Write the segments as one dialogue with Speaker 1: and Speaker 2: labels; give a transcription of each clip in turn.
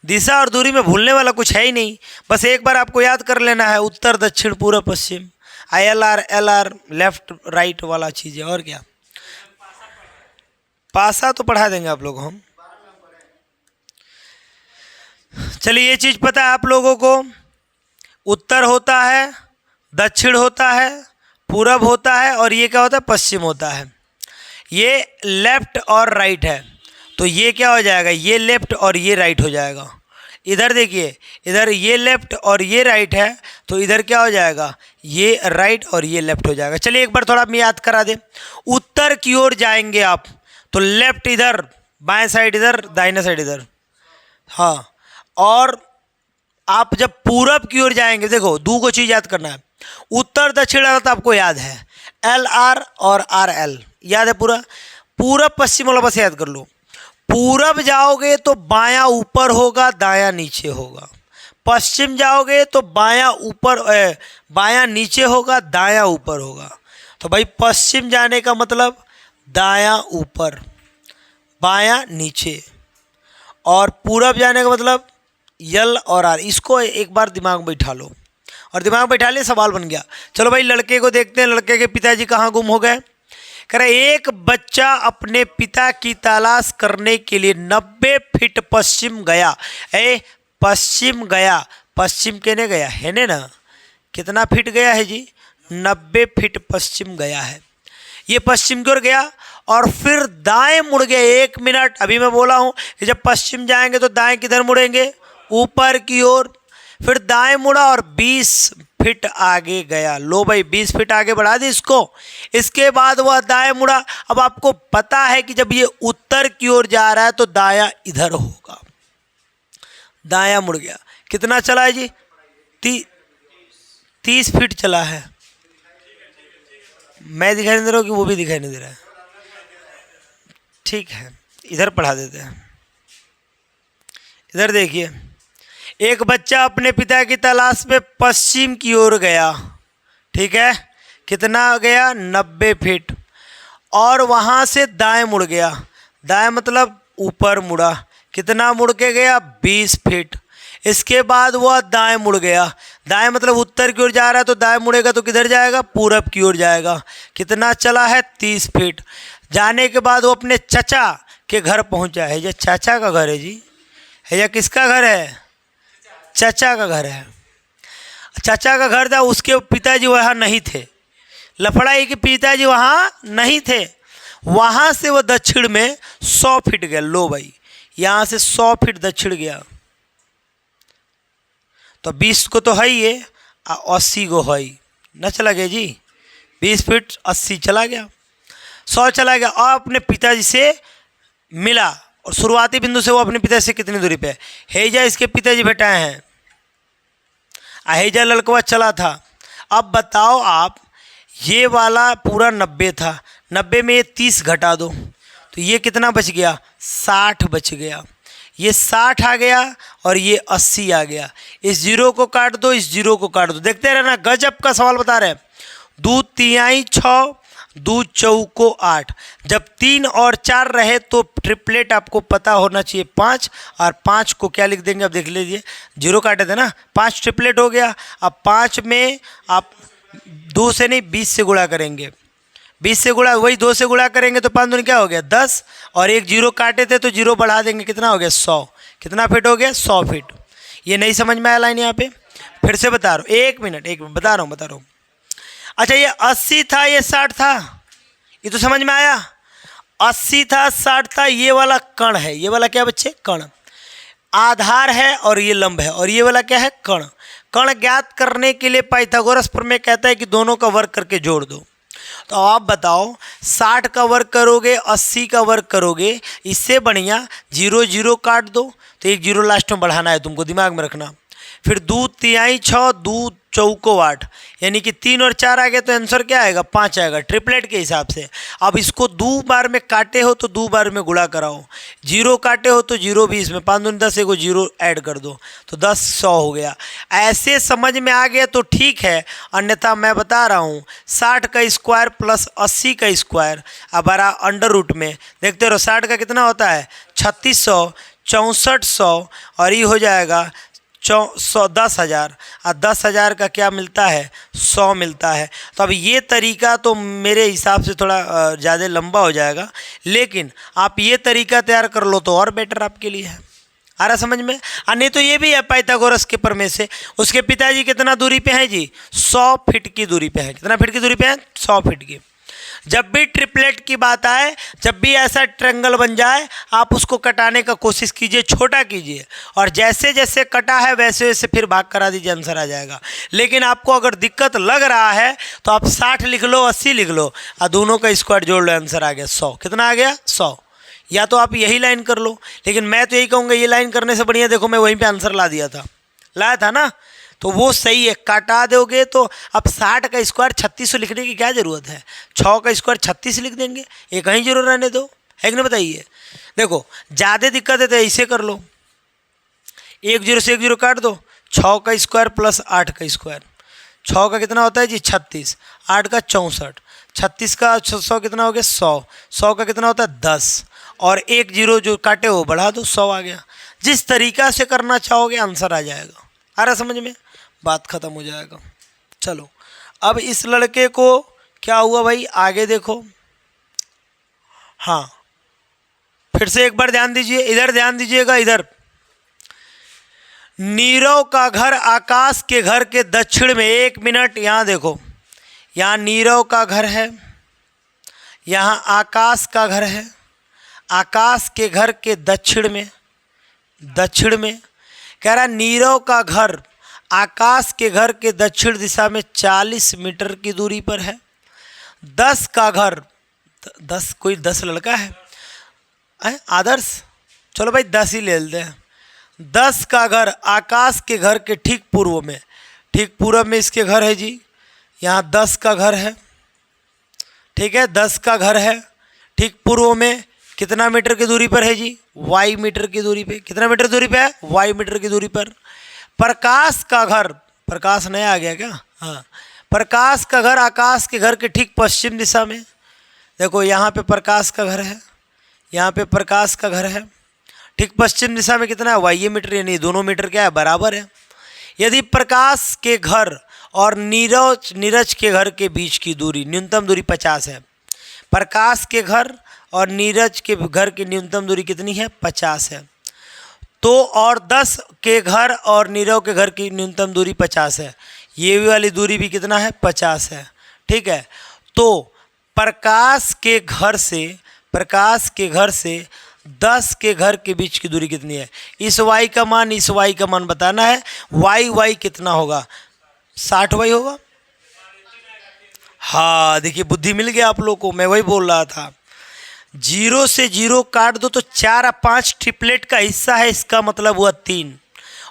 Speaker 1: दिशा और दूरी में भूलने वाला कुछ है ही नहीं, बस एक बार आपको याद कर लेना है उत्तर दक्षिण पूर्व पश्चिम, LR लेफ्ट राइट वाला चीज़ है। और क्या, पासा तो पढ़ा देंगे आप लोग हम। चलिए ये चीज़ पता है आप लोगों को, उत्तर होता है, दक्षिण होता है, पूरब होता है और ये क्या होता है, पश्चिम होता है। ये लेफ्ट और राइट है, तो ये क्या हो जाएगा, ये लेफ्ट और ये राइट हो जाएगा। इधर देखिए, इधर ये लेफ्ट और ये राइट है, तो इधर क्या हो जाएगा, ये राइट और ये लेफ्ट हो जाएगा। चलिए एक बार थोड़ा मैं याद करा दें। उत्तर की ओर जाएंगे आप तो लेफ्ट इधर, बाएं साइड इधर, दाहिना साइड इधर, हाँ। और आप जब पूरब की ओर जाएंगे, देखो दो को चीज़ याद करना है, उत्तर दक्षिण वाला तो आपको याद है, LR और RL याद है पूरा। पूरब पश्चिम वाला बस याद कर लो। पूरब जाओगे तो बायां ऊपर होगा, दायां नीचे होगा। पश्चिम जाओगे तो बायां ऊपर, बायां नीचे होगा, दायां ऊपर होगा। तो भाई पश्चिम जाने का मतलब दायां ऊपर, बायां नीचे, और पूरब जाने का मतलब L और R। इसको एक बार दिमाग में बैठा लो, और दिमाग में बैठा ले, सवाल बन गया। चलो भाई लड़के को देखते हैं, लड़के के पिताजी कहाँ गुम हो गए। कह रहे एक बच्चा अपने पिता की तलाश करने के लिए 90 फीट पश्चिम गया। पश्चिम गया, पश्चिम कहने गया है ना, कितना फीट गया है जी, 90 फीट पश्चिम गया है। ये पश्चिम की ओर गया और फिर दाएं मुड़ गया। 1 मिनट, अभी मैं बोला हूँ कि जब पश्चिम जाएंगे तो दाएं किधर मुड़ेंगे, ऊपर की ओर। फिर दाएं मुड़ा और 20 फीट आगे गया। लो भाई 20 फीट आगे बढ़ा दी इसको। इसके बाद वह दाएं मुड़ा। अब आपको पता है कि जब ये उत्तर की ओर जा रहा है तो दायां इधर होगा। दायां मुड़ गया, कितना चला है जी, 30 फीट चला है। मैं दिखाई नहीं दे रहा हूँ कि वो भी दिखाई नहीं दे रहा है, ठीक है इधर पढ़ा देते हैं। इधर देखिए, एक बच्चा अपने पिता की तलाश में पश्चिम की ओर गया, ठीक है, कितना गया, 90 फीट, और वहाँ से दाएं मुड़ गया। दाएं मतलब ऊपर मुड़ा, कितना मुड़ के गया, 20 फीट। इसके बाद वह दाएं मुड़ गया। दाएं मतलब उत्तर की ओर जा रहा है तो दाएं मुड़ेगा तो किधर जाएगा, पूरब की ओर जाएगा। कितना चला है, 30 फीट। जाने के बाद वो अपने चाचा के घर पहुंचा है। ये चाचा का घर है जी, है या किसका घर है, चाचा का घर है। चाचा का घर था, उसके पिताजी वहाँ नहीं थे। लफड़ाई के पिताजी वहाँ नहीं थे। वहाँ से वो दक्षिण में 100 फीट गया। लो भाई यहाँ से 100 फीट दक्षिण गया, तो 20 को तो है ही है, 80 को है ही न, चला गया जी, 20 फीट 80 चला गया, 100 चला गया। और अपने पिताजी से मिला, और शुरुआती बिंदु से वो अपने पिताजी से कितनी दूरी पे, हेजा इसके पिताजी भेटाए हैं, हेजा लड़कवा चला था। अब बताओ आप, ये वाला पूरा 90 था, 90 में ये 30 घटा दो तो ये कितना बच गया, 60 बच गया। ये 60 आ गया और ये 80 आ गया। इस जीरो को काट दो, इस जीरो को काट दो, देखते रहना, गजब का सवाल बता रहे हैं। 2 तिहाई 6, 2 चौको 8। जब 3 और 4 रहे तो ट्रिपलेट आपको पता होना चाहिए 5, और 5 को क्या लिख देंगे, अब देख लीजिए, जीरो काटे थे ना, 5 ट्रिपलेट हो गया। अब 5 में आप 2 से नहीं 20 से गुणा करेंगे, 20 से गुणा, वही 2 से गुणा करेंगे तो 5 दूनी क्या हो गया, 10, और एक जीरो काटे थे तो जीरो बढ़ा देंगे, कितना हो गया, 100। कितना फीट हो गया, 100 फीट। ये नहीं समझ में आया लाइन यहाँ पे, फिर से बता रहा हूँ, एक मिनट बता रहा हूँ। अच्छा ये 80 था, ये 60 था, ये तो समझ में आया। 80 था, 60 था, ये वाला कण है, ये वाला क्या बच्चे, कण। आधार है और ये लंब है, और ये वाला क्या है, कण। कण ज्ञात करने के लिए पाइथागोरस प्रमेय कहता है कि दोनों का वर्ग करके जोड़ दो। तो आप बताओ, 60 का वर्ग करोगे, 80 का वर्ग करोगे, इससे बढ़िया 0 0 काट दो, तो एक जीरो लास्ट में बढ़ाना है तुमको, दिमाग में रखना। फिर 2 तिहाई 6, 2 चौको 8, यानी कि 3 और 4 आ गए तो आंसर क्या आएगा, 5 आएगा, ट्रिपलेट के हिसाब से। अब इसको 2 बार में काटे हो तो 2 बार में गुणा कराओ, जीरो काटे हो तो जीरो भी इसमें, 5 दूनी 10, एगो जीरो ऐड कर दो तो 10 100 हो गया। ऐसे समझ में आ गया तो ठीक है, अन्यथा मैं बता रहा हूँ 60 का स्क्वायर प्लस 80 का स्क्वायर, अब आ रहा अंडर रूट में, देखते रहो 60 का कितना होता है, 3600, 6400 और ये हो जाएगा 10,000 और 10,000 का क्या मिलता है 100 मिलता है। तो अब ये तरीका तो मेरे हिसाब से थोड़ा ज़्यादा लंबा हो जाएगा, लेकिन आप ये तरीका तैयार कर लो तो और बेटर आपके लिए है। आ रहा समझ में? नहीं तो ये भी है पाइथागोरस के प्रमेय से। उसके पिताजी कितना दूरी पे हैं जी 100 फीट की दूरी पे है। कितना फीट की दूरी पे है 100 फीट की। जब भी ट्रिपलेट की बात आए, जब भी ऐसा ट्रायंगल बन जाए, आप उसको कटाने का कोशिश कीजिए, छोटा कीजिए, और जैसे जैसे कटा है वैसे वैसे फिर भाग करा दीजिए, आंसर आ जाएगा। लेकिन आपको अगर दिक्कत लग रहा है तो आप 60 लिख लो, 80 लिख लो और दोनों का स्क्वायर जोड़ लो, आंसर आ गया 100। कितना आ गया 100। या तो आप यही लाइन कर लो, लेकिन मैं तो यही कहूँगा ये लाइन करने से बढ़िया देखो मैं वहीं पर आंसर ला दिया था, लाया था ना, तो वो सही है। काटा दोगे तो अब 60 का स्क्वायर 3600 लिखने की क्या ज़रूरत है, 6 का स्क्वायर 36 लिख देंगे, ये कहीं जरूर रहने दो, है कि नहीं बताइए। देखो ज़्यादा दिक्कत है तो ऐसे कर लो, 1 0 से 1 0 काट दो, 6 का स्क्वायर प्लस 8 का स्क्वायर, 6 का कितना होता है जी 36, 8 का 64, 36 का 100 कितना हो गया 100, 100 का कितना होता है 10, और 1 0 जो काटे वो बढ़ा दो, 100 आ गया। जिस तरीका से करना चाहोगे आंसर आ जाएगा। आ रहा समझ में, बात ख़त्म हो जाएगा। चलो अब इस लड़के को क्या हुआ भाई, आगे देखो। हाँ फिर से एक बार ध्यान दीजिए, इधर ध्यान दीजिएगा, इधर नीरव का घर आकाश के घर के दक्षिण में, 1 मिनट यहाँ देखो, यहाँ नीरव का घर है, यहाँ आकाश का घर है, आकाश के घर के दक्षिण में कह रहा नीरव का घर आकाश के घर के दक्षिण दिशा में 40 मीटर की दूरी पर है। 10 का घर, 10 कोई 10 लड़का है आदर्श, चलो भाई 10 ही ले लेते हैं। 10 का घर आकाश के घर के ठीक पूर्व में, ठीक पूर्व में इसके घर है जी, यहाँ 10 का घर है, ठीक है 10 का घर है, ठीक पूर्व में कितना मीटर की दूरी पर है जी, y मीटर की दूरी पे। कितना मीटर दूरी पे है, y मीटर की दूरी पर। प्रकाश का घर, प्रकाश नया आ गया क्या, हाँ, प्रकाश का घर आकाश के घर के ठीक पश्चिम दिशा में, देखो यहाँ पे प्रकाश का घर है, यहाँ पे प्रकाश का घर है, ठीक पश्चिम दिशा में कितना है y मीटर, यानी दोनों मीटर क्या है बराबर है। यदि प्रकाश के घर और नीरज के घर के बीच की दूरी, न्यूनतम दूरी 50 है, प्रकाश के घर और नीरज के घर की न्यूनतम दूरी कितनी है 50 है, तो और 10 के घर और नीरव के घर की न्यूनतम दूरी 50 है, ये वाली दूरी भी कितना है 50 है, ठीक है। तो प्रकाश के घर से 10 के घर के बीच की दूरी कितनी है, इस y का मान इस y का मान बताना है, y कितना होगा 60y होगा। हाँ देखिए बुद्धि मिल गया आप लोग को, मैं वही बोल रहा था। 0 से 0 काट दो तो 4 और 5 ट्रिपलेट का हिस्सा है, इसका मतलब हुआ 3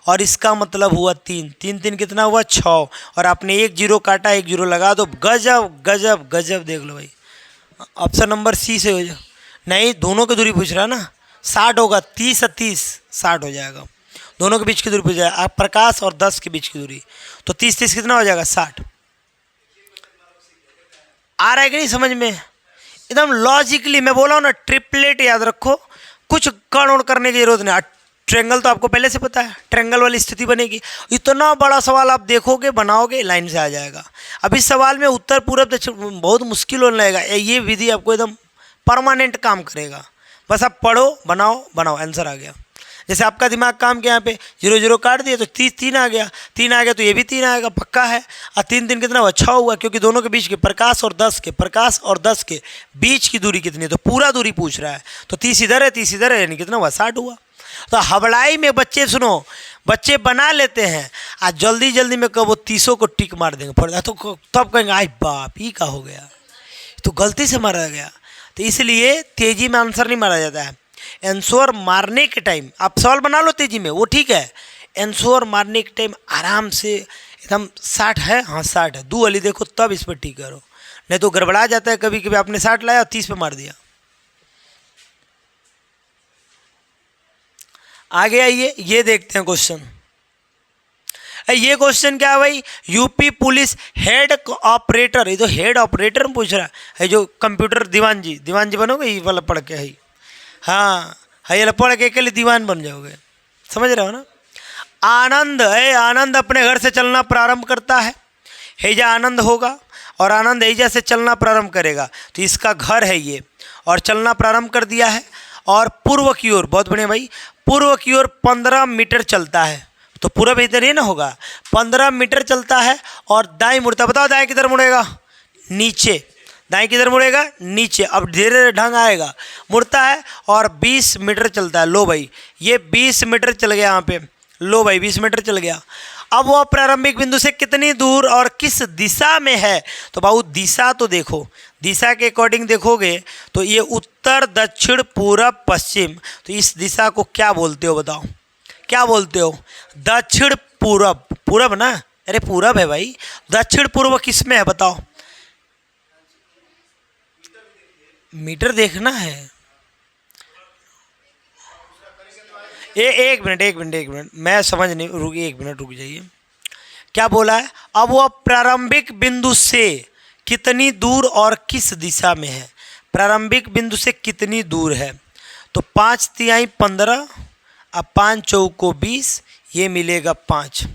Speaker 1: और इसका मतलब हुआ 3, 3 3 कितना हुआ 6, और आपने 1 0 काटा 1 0 लगा दो। गजब गजब गजब, देख लो भाई, ऑप्शन नंबर सी से हो जाए। नहीं दोनों की दूरी पूछ रहा ना, 60 होगा, 30 और 30 60 हो जाएगा, दोनों के बीच की दूरी पूछ रहा है, आप प्रकाश और 10 के बीच की दूरी, तो 30 30 कितना हो जाएगा 60। आ रहा है कि नहीं समझ में, एकदम लॉजिकली मैं बोला हूँ ना, ट्रिपलेट याद रखो, कुछ कण करने की जरूरत नहीं। ट्रायंगल तो आपको पहले से पता है, ट्रायंगल वाली स्थिति बनेगी, इतना बड़ा सवाल आप देखोगे बनाओगे लाइन से आ जाएगा। अब इस सवाल में उत्तर पूर्व दक्षिण बहुत मुश्किल होने लगेगा, ये विधि आपको एकदम परमानेंट काम करेगा, बस आप पढ़ो बनाओ आंसर आ गया। जैसे आपका दिमाग काम किया, यहाँ पे 0 0 काट दिए तो 3 आ गया, 3 आ गया तो ये भी 3 आएगा पक्का है, और 3 3 कितना हुआ 6 हुआ, क्योंकि दोनों के बीच के प्रकाश और 10 के बीच की दूरी कितनी है, तो पूरा दूरी पूछ रहा है, तो 30 इधर है 30 इधर है, यानी कितना हुआ 60 हुआ। तो हबड़ाई में बच्चे सुनो, बच्चे बना लेते हैं आज जल्दी में, कब वो 30 को टिक मार देंगे पड़ता तो तब कहेंगे आई बाप ही का हो गया, तो गलती से मारा गया। तो इसलिए तेजी में आंसर नहीं मारा जाता है, आंसर मारने के टाइम आप सवाल बना लो तेजी में, वो ठीक है, आंसर मारने के टाइम आराम से एकदम 60 है, हाँ 60 है, 2 वाली देखो तब इस पर ठीक करो, नहीं तो गड़बड़ा जाता है। कभी कभी आपने 60 लाया और 30 पे मार दिया। आगे आइए, ये देखते हैं क्वेश्चन। ये क्वेश्चन क्या है भाई, यूपी पुलिस हेड ऑपरेटर, ये तो हेड ऑपरेटर पूछ रहा है, जो कंप्यूटर दीवान जी बनोगे ये वाला पढ़ के है, हाँ है पढ़ के लिए दीवान बन जाओगे, समझ रहे हो ना। आनंद है, आनंद अपने घर से चलना प्रारंभ करता है, हैजा आनंद होगा और आनंद हैजा से चलना प्रारंभ करेगा, तो इसका घर है ये, और चलना प्रारंभ कर दिया है। और पूर्व की ओर, बहुत बढ़िया भाई, पूर्व की ओर 15 मीटर चलता है, तो पूर्व इधर ही ना होगा, 15 मीटर चलता है और दाएं मुड़ता, बताओ दाएं किधर मुड़ेगा, नीचे, दाएं किधर मुड़ेगा, नीचे। अब धीरे धीरे ढंग आएगा, मुड़ता है और 20 मीटर चलता है। लो भाई ये 20 मीटर चल गया यहाँ पे, लो भाई 20 मीटर चल गया। अब वह प्रारंभिक बिंदु से कितनी दूर और किस दिशा में है, तो बाबू दिशा तो देखो, दिशा के अकॉर्डिंग देखोगे तो ये उत्तर दक्षिण पूरब पश्चिम, तो इस दिशा को क्या बोलते हो बताओ, क्या बोलते हो, दक्षिण पूरब, पूरब ना, अरे पूरब है भाई, दक्षिण पूर्व किस में है बताओ, मीटर देखना है। एक मिनट मैं समझ नहीं, रुकिए एक मिनट रुक जाइए, क्या बोला है। अब वह प्रारंभिक बिंदु से कितनी दूर और किस दिशा में है, प्रारंभिक बिंदु से कितनी दूर है, तो 5 तिहाई 15, अब 5 चौको 20, ये मिलेगा 5,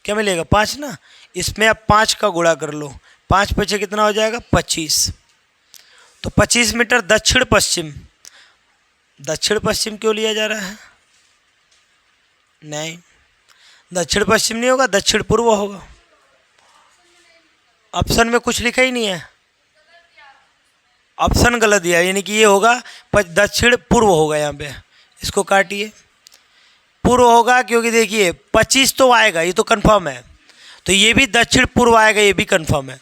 Speaker 1: क्या मिलेगा 5 ना, इसमें अब 5 का गुणा कर लो, 5 पीछे कितना हो जाएगा 25, तो 25 मीटर दक्षिण पश्चिम, दक्षिण पश्चिम क्यों लिया जा रहा है, नहीं दक्षिण पश्चिम नहीं होगा, दक्षिण पूर्व होगा, ऑप्शन में कुछ लिखा ही नहीं है, ऑप्शन गलत दिया, यानी कि ये होगा दक्षिण पूर्व होगा, यहाँ पे इसको काटिए, पूर्व होगा, क्योंकि देखिए 25 तो आएगा, ये तो कंफर्म है, तो ये भी दक्षिण पूर्व आएगा, ये भी कंफर्म है,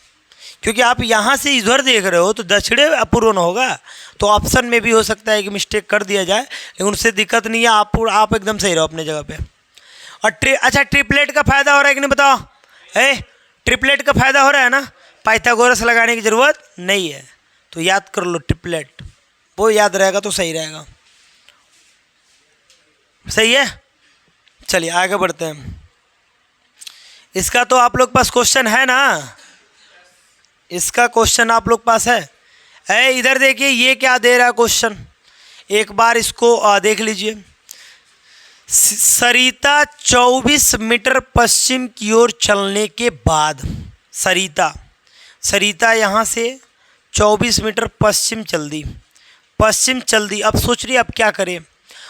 Speaker 1: क्योंकि आप यहाँ से इधर देख रहे हो तो दक्षिण पूर्व न होगा, तो ऑप्शन में भी हो सकता है कि मिस्टेक कर दिया जाए, लेकिन उससे दिक्कत नहीं है, आप एकदम सही रहो अपने जगह पे। और अच्छा ट्रिपलेट का फायदा हो रहा है कि नहीं बताओ, ट्रिपलेट का फायदा हो रहा है ना, पाइथागोरस लगाने की ज़रूरत नहीं है, तो याद कर लो ट्रिपलेट, वो याद रहेगा तो सही रहेगा, सही है। चलिए आगे बढ़ते हैं, इसका तो आप लोग पास क्वेश्चन है ना, इसका क्वेश्चन आप लोग पास है। इधर देखिए ये क्या दे रहा है क्वेश्चन, एक बार इसको देख लीजिए। सरिता 24 मीटर पश्चिम की ओर चलने के बाद, सरिता यहाँ से 24 मीटर पश्चिम चल दी, अब सोच रही अब क्या करें,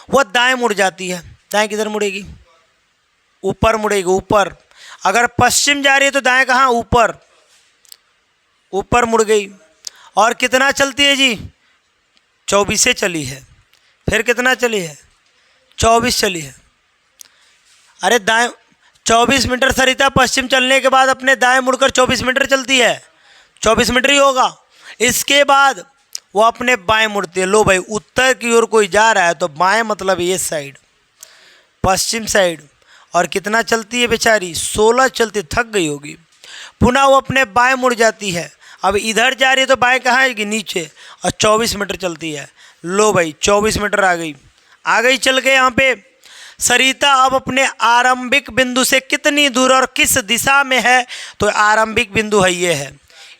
Speaker 1: वह दाएं मुड़ जाती है, दाएं किधर मुड़ेगी, ऊपर मुड़ेगी, ऊपर, अगर पश्चिम जा रही है तो दाएं कहाँ, ऊपर मुड़ गई, और कितना चलती है जी 24 से चली है, फिर कितना चली है 24 चली है, अरे दाएं 24 मीटर सरिता पश्चिम चलने के बाद अपने दाएं मुड़कर 24 मीटर चलती है, 24 मीटर ही होगा, इसके बाद वो अपने बाएं मुड़ती है। लो भाई उत्तर की ओर कोई जा रहा है तो बाएं मतलब ये साइड, पश्चिम साइड, और कितना चलती है बेचारी 16 चलती, थक गई होगी, पुनः वो अपने बाएं मुड़ जाती है, अब इधर जा रही है तो बाएं कहाँ आएगी, नीचे, और 24 मीटर चलती है। लो भाई 24 मीटर आ गई चल के यहाँ पे सरिता अब अपने आरंभिक बिंदु से कितनी दूर और किस दिशा में है, तो आरंभिक बिंदु है ये है,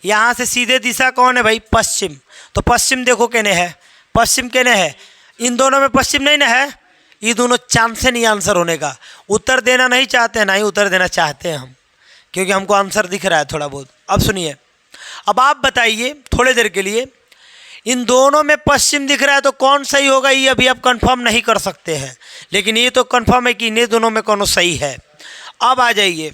Speaker 1: यहाँ से सीधे दिशा कौन है भाई पश्चिम, तो पश्चिम देखो कहने है, पश्चिम कहने है, इन दोनों में पश्चिम नहीं ना है, ये दोनों चांस से नहीं आंसर होने का, उत्तर देना नहीं चाहते, ना ही उत्तर देना चाहते हैं हम, क्योंकि हमको आंसर दिख रहा है थोड़ा बहुत। अब सुनिए, अब आप बताइए थोड़ी देर के लिए, इन दोनों में पश्चिम दिख रहा है तो कौन सही होगा, ये अभी आप कंफर्म नहीं कर सकते हैं, लेकिन ये तो कंफर्म है कि इन्हीं दोनों में कौन सही है। अब आ जाइए,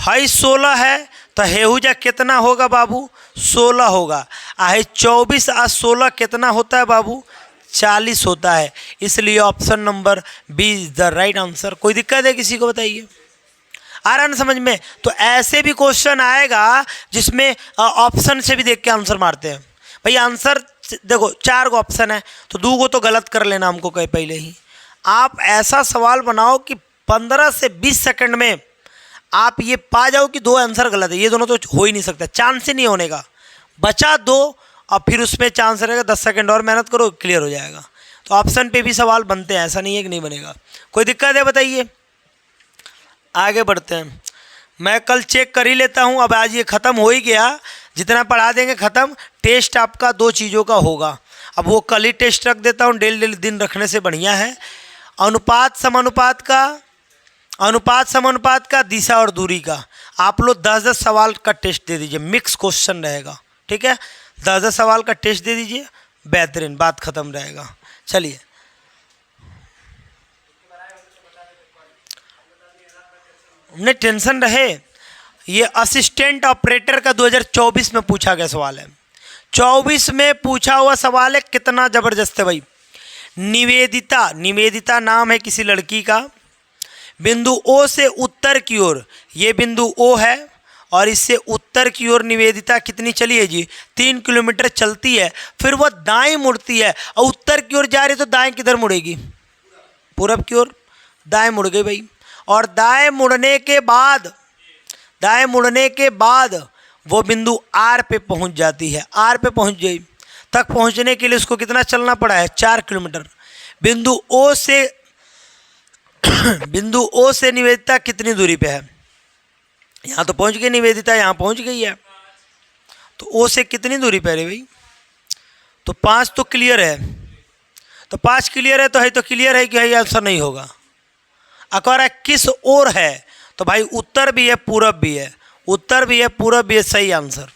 Speaker 1: हाई 16 है तो हेहुजा कितना होगा बाबू 16 होगा, आहे 24 और 16 कितना होता है बाबू 40 होता है, इसलिए option number B is the right answer. कोई दिक्कत है किसी को बताइए, आ रहा ना समझ में। तो ऐसे भी क्वेश्चन आएगा जिसमें ऑप्शन से भी देख के आंसर मारते हैं भाई, आंसर देखो 4 गो ऑप्शन है तो 2 गो तो गलत कर लेना हमको कहीं पहले ही। आप ऐसा सवाल बनाओ कि 15 से 20 सेकंड में आप ये पा जाओ कि 2 आंसर गलत है, ये दोनों तो हो ही नहीं सकता, चांस ही नहीं होने का, बचा 2 और फिर उसमें चांस रहेगा, 10 सेकंड और मेहनत करो क्लियर हो जाएगा। तो ऑप्शन पे भी सवाल बनते हैं, ऐसा नहीं है कि नहीं बनेगा। कोई दिक्कत है बताइए, आगे बढ़ते हैं। मैं कल चेक कर ही लेता हूँ, अब आज ये ख़त्म हो ही गया, जितना पढ़ा देंगे ख़त्म। टेस्ट आपका 2 चीज़ों का होगा, अब वो कल ही टेस्ट रख देता हूँ, डेली डेली दिन रखने से बढ़िया है। अनुपात समानुपात का, दिशा और दूरी का। आप लोग 10-10 सवाल का टेस्ट दे दीजिए, मिक्स क्वेश्चन रहेगा, ठीक है। 10-10 सवाल का टेस्ट दे दीजिए, बेहतरीन, बात खत्म रहेगा। चलिए, नहीं टेंशन रहे, ये असिस्टेंट ऑपरेटर का 2024 में पूछा गया सवाल है। 24 में पूछा हुआ सवाल है, कितना ज़बरदस्त है भाई। निवेदिता नाम है किसी लड़की का। बिंदु ओ से उत्तर की ओर, ये बिंदु ओ है और इससे उत्तर की ओर निवेदिता कितनी चली है जी? 3 किलोमीटर चलती है। फिर वह दाएं मुड़ती है और उत्तर की ओर जा रही, तो दाएं किधर मुड़ेगी? पूरब की ओर। दाएं मुड़ गई भाई। और दाएं मुड़ने के बाद वो बिंदु आर पे पहुंच जाती है। आर पे पहुंच गई, तक पहुंचने के लिए उसको कितना चलना पड़ा है? 4 किलोमीटर। बिंदु ओ से निवेदिता कितनी दूरी पे है? यहाँ तो पहुंच गई निवेदिता, यहाँ पहुंच गई है, तो ओ से कितनी दूरी पे है भाई? तो 5 तो क्लियर है, तो 5 क्लियर है, तो क्लियर है कि भाई आंसर नहीं होगा। अगर किस ओर है, तो भाई उत्तर भी है पूरब भी है, उत्तर भी है पूरब भी है, सही आंसर।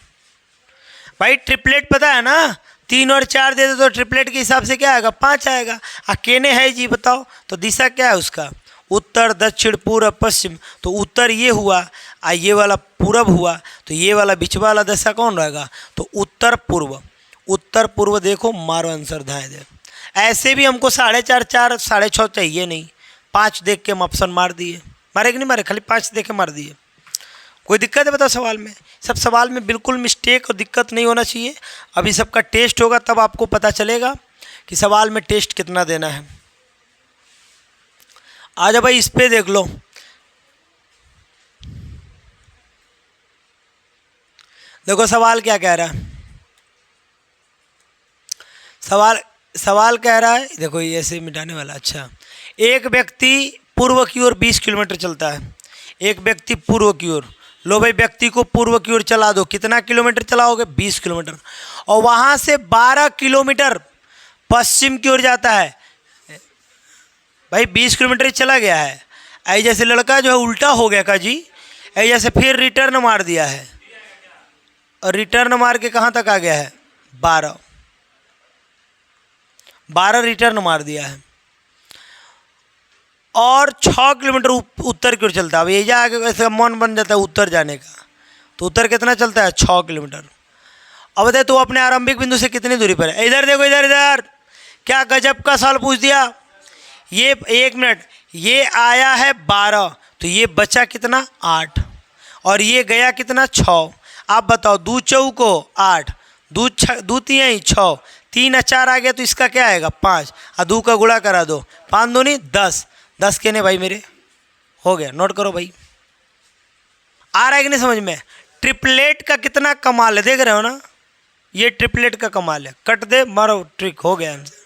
Speaker 1: भाई ट्रिपलेट पता है ना, 3 और 4 दे दो तो ट्रिपलेट के हिसाब से क्या आएगा? 5 आएगा। केने है जी बताओ, तो दिशा क्या है उसका? उत्तर, दक्षिण, पूरब, पश्चिम। तो उत्तर ये हुआ, ये वाला पूरब हुआ, तो ये वाला बीच वाला दिशा कौन रहेगा? तो उत्तर पूर्व। उत्तर पूर्व देखो, मारो आंसर धाए दे। ऐसे भी हमको 4.5, 4, 6.5 चाहिए नहीं, 5 देख के हम ऑप्शन मार दिए। मारे कि नहीं मारे? खाली 5 देख के मार दिए। कोई दिक्कत है बताओ सवाल में? सब सवाल में बिल्कुल मिस्टेक और दिक्कत नहीं होना चाहिए। अभी सबका टेस्ट होगा, तब आपको पता चलेगा कि सवाल में टेस्ट कितना देना है। आ जाओ भाई, इस पे देख लो। देखो सवाल क्या कह रहा है। सवाल कह रहा है, देखो ये ऐसे मिटाने वाला। अच्छा, एक व्यक्ति पूर्व की ओर 20 किलोमीटर चलता है। एक व्यक्ति पूर्व की ओर, लो भाई व्यक्ति को पूर्व की ओर चला दो। कितना किलोमीटर चलाओगे? 20 किलोमीटर। और वहाँ से 12 किलोमीटर पश्चिम की ओर जाता है। भाई 20 किलोमीटर चला गया है, ऐसे जैसे लड़का जो है उल्टा हो गया का जी, ऐसे जैसे फिर रिटर्न मार दिया है, और रिटर्न मार के कहाँ तक आ गया है? 12 रिटर्न मार दिया है। और 6 किलोमीटर उत्तर की ओर चलता है। अब ये जाके ऐसे मन बन जाता है उत्तर जाने का, तो उत्तर कितना चलता है? 6 किलोमीटर। अब बताए तो अपने आरंभिक बिंदु से कितनी दूरी पर है? इधर देखो, इधर क्या गजब का सवाल पूछ दिया। ये 1 मिनट, ये आया है 12, तो ये बचा कितना? 8, और ये गया कितना? 6। आप बताओ, 2 चौको 8, 2 तिहाई 6, 3 और 4 आ गया, तो इसका क्या आएगा? 5, और 2 का गुणा करा दो, 5 दूनी 10। 10 कहने भाई मेरे हो गया, नोट करो भाई। आ रहा है कि नहीं समझ में? ट्रिपलेट का कितना कमाल है, देख रहे हो ना? ये ट्रिपलेट का कमाल है। कट दे, मारो, ट्रिक हो गया हमसे।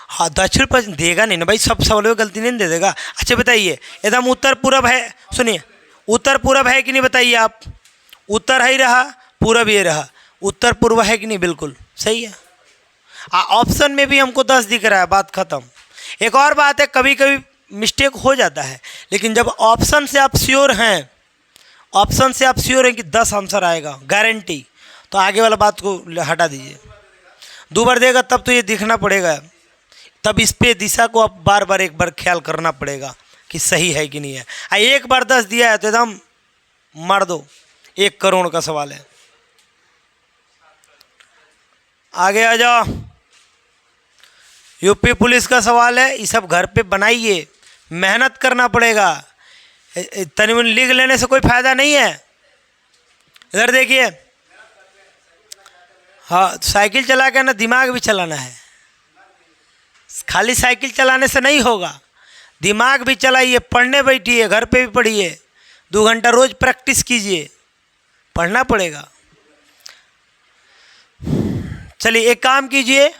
Speaker 1: हाँ, दक्षिण पश्चिम देगा नहीं ना भाई, सब सवालों में गलती नहीं दे देगा। अच्छा बताइए, एकदम उत्तर पूरब है, सुनिए, उत्तर पूरब है कि नहीं बताइए आप? उत्तर है ही रहा, पूरब ये रहा, उत्तर पूर्व है कि नहीं? बिल्कुल सही है। ऑप्शन में भी हमको 10 दिख रहा है, बात खत्म। एक और बात है, कभी कभी मिस्टेक हो जाता है, लेकिन जब ऑप्शन से आप श्योर हैं, ऑप्शन से आप श्योर हैं कि 10 आंसर आएगा गारंटी, तो आगे वाला बात को हटा दीजिए। 2 बार देगा तब तो ये दिखना पड़ेगा, तब इस पे दिशा को आप बार बार एक बार ख्याल करना पड़ेगा कि सही है कि नहीं है। एक बार 10 दिया है तो एकदम मार दो, 1 करोड़ का सवाल है। आगे आ जाओ, यूपी पुलिस का सवाल है। ये सब घर पे बनाइए, मेहनत करना पड़ेगा, तनिमन लिख लेने से कोई फायदा नहीं है। इधर देखिए, हाँ, साइकिल चला के ना दिमाग भी चलाना है, खाली साइकिल चलाने से नहीं होगा, दिमाग भी चलाइए। पढ़ने बैठिए, घर पे भी पढ़िए, 2 घंटा रोज प्रैक्टिस कीजिए, पढ़ना पड़ेगा। चलिए एक काम कीजिए,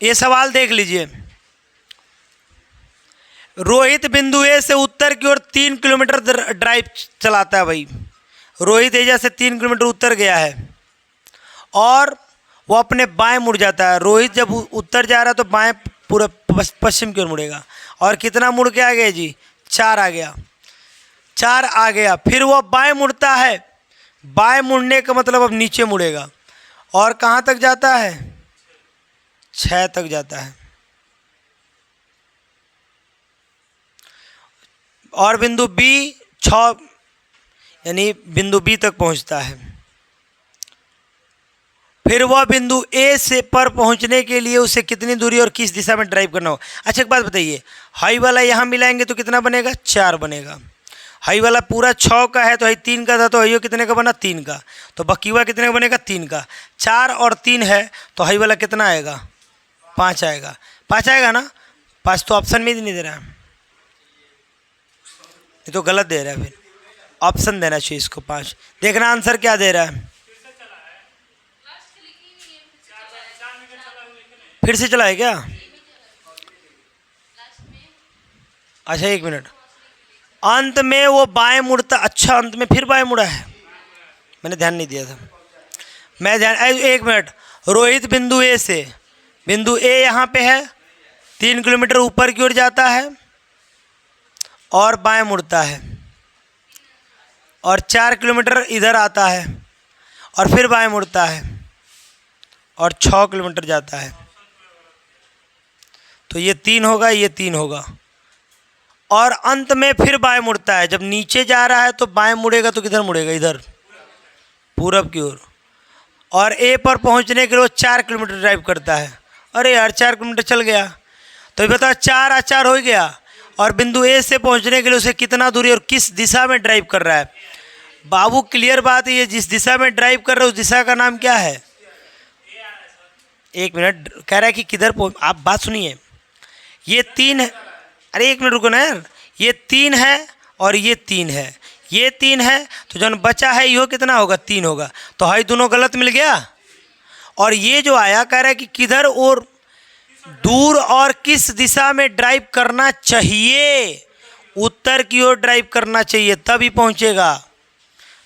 Speaker 1: ये सवाल देख लीजिए। रोहित बिंदु ए से उत्तर की ओर 3 किलोमीटर ड्राइव चलाता है भाई। रोहित एजा से 3 किलोमीटर उत्तर गया है, और वो अपने बाएं मुड़ जाता है। रोहित जब उत्तर जा रहा है तो बाएं पूरा पश्चिम की ओर मुड़ेगा। और कितना मुड़ के आ गया जी? 4 आ गया, 4 आ गया। फिर वो बाएं मुड़ता है, बाएं मुड़ने का मतलब अब नीचे मुड़ेगा और कहाँ तक जाता है? 6 तक जाता है। और बिंदु बी 6 यानी बिंदु बी तक पहुंचता है। फिर वह बिंदु ए से पर पहुंचने के लिए उसे कितनी दूरी और किस दिशा में ड्राइव करना होगा? अच्छा एक बात बताइए, हाई वाला यहाँ मिलाएंगे तो कितना बनेगा? 4 बनेगा। हाई वाला पूरा 6 का है तो हाई 3 का था, तो हाई कितने का बना? 3 का। तो बाकी हुआ कितने का बनेगा? 3 का। 4 और 3 है तो हाई वाला कितना आएगा? 5 आएगा। 5 आएगा ना? 5 तो ऑप्शन में ही नहीं दे रहा है, ये तो गलत दे रहा है। फिर ऑप्शन देना चाहिए इसको 5। देखना आंसर क्या दे रहा है। फिर से चला है क्या? अच्छा 1 मिनट, अंत में वो बाएं मुड़ता। अच्छा अंत में फिर बाएं मुड़ा है, मैंने ध्यान नहीं दिया था। मैं ध्यान 1 मिनट। रोहित बिंदु ए से, बिंदु ए यहाँ पे है, 3 किलोमीटर ऊपर की ओर जाता है और बाएं मुड़ता है और 4 किलोमीटर इधर आता है और फिर बाएं मुड़ता है और 6 किलोमीटर जाता है। तो ये 3 होगा, ये 3 होगा और अंत में फिर बाएं मुड़ता है। जब नीचे जा रहा है तो बाएं मुड़ेगा तो किधर मुड़ेगा? इधर, पूरब की ओर। और ए पर पहुंचने के लिए 4 किलोमीटर ड्राइव करता है। अरे यार 4 किलोमीटर चल गया, तो ये बता 4 और 4 हो गया। और बिंदु ए से पहुंचने के लिए उसे कितना दूरी और किस दिशा में ड्राइव कर रहा है? बाबू क्लियर बात है, ये जिस दिशा में ड्राइव कर रहा है उस दिशा का नाम क्या है? 1 मिनट, कह रहा है कि किधर आप बात सुनिए। ये 3 है, अरे 1 मिनट रुको ना यार। ये 3 है और ये 3 है, ये 3 है, तो जो बचा है यो कितना होगा? 3 होगा। तो हाई दोनों गलत मिल गया। और ये जो आया कह रहा है कि किधर और दूर और किस दिशा में ड्राइव करना चाहिए? उत्तर की ओर ड्राइव करना चाहिए तब ही पहुंचेगा।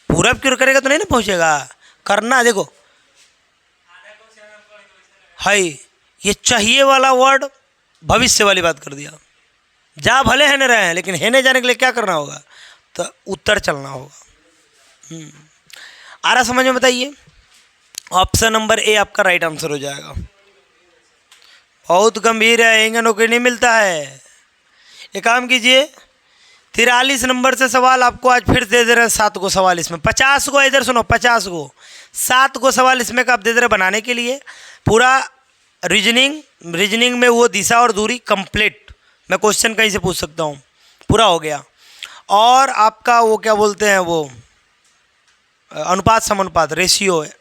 Speaker 1: पूरब की ओर करेगा तो नहीं ना पहुंचेगा। करना देखो, हाई ये चाहिए वाला वर्ड भविष्य वाली बात कर दिया। जा भले है न रहे हैं, लेकिन है न जाने के लिए क्या करना होगा? तो उत्तर चलना होगा। आ रहा समझ में? बताइए। ऑप्शन नंबर ए आपका राइट आंसर हो जाएगा। बहुत गंभीर है, इंगन नौकरी नहीं मिलता है। एक काम कीजिए, 43 नंबर से सवाल आपको आज फिर दे दे रहे हैं। 7 को सवाल इसमें, 50 को, इधर सुनो 50 को, 7 को सवाल इसमें का आप दे दे रहे बनाने के लिए। पूरा रीजनिंग में वो दिशा और दूरी कंप्लीट, मैं क्वेश्चन कहीं से पूछ सकता हूँ, पूरा हो गया। और आपका वो क्या बोलते हैं, वो अनुपात समानुपात रेशियो है,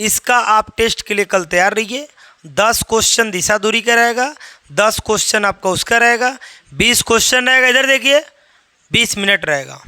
Speaker 1: इसका आप टेस्ट के लिए कल तैयार रहिए। 10 क्वेश्चन दिशा दूरी का रहेगा, 10 क्वेश्चन आपका उसका रहेगा, 20 क्वेश्चन रहेगा। इधर देखिए 20 मिनट रहेगा।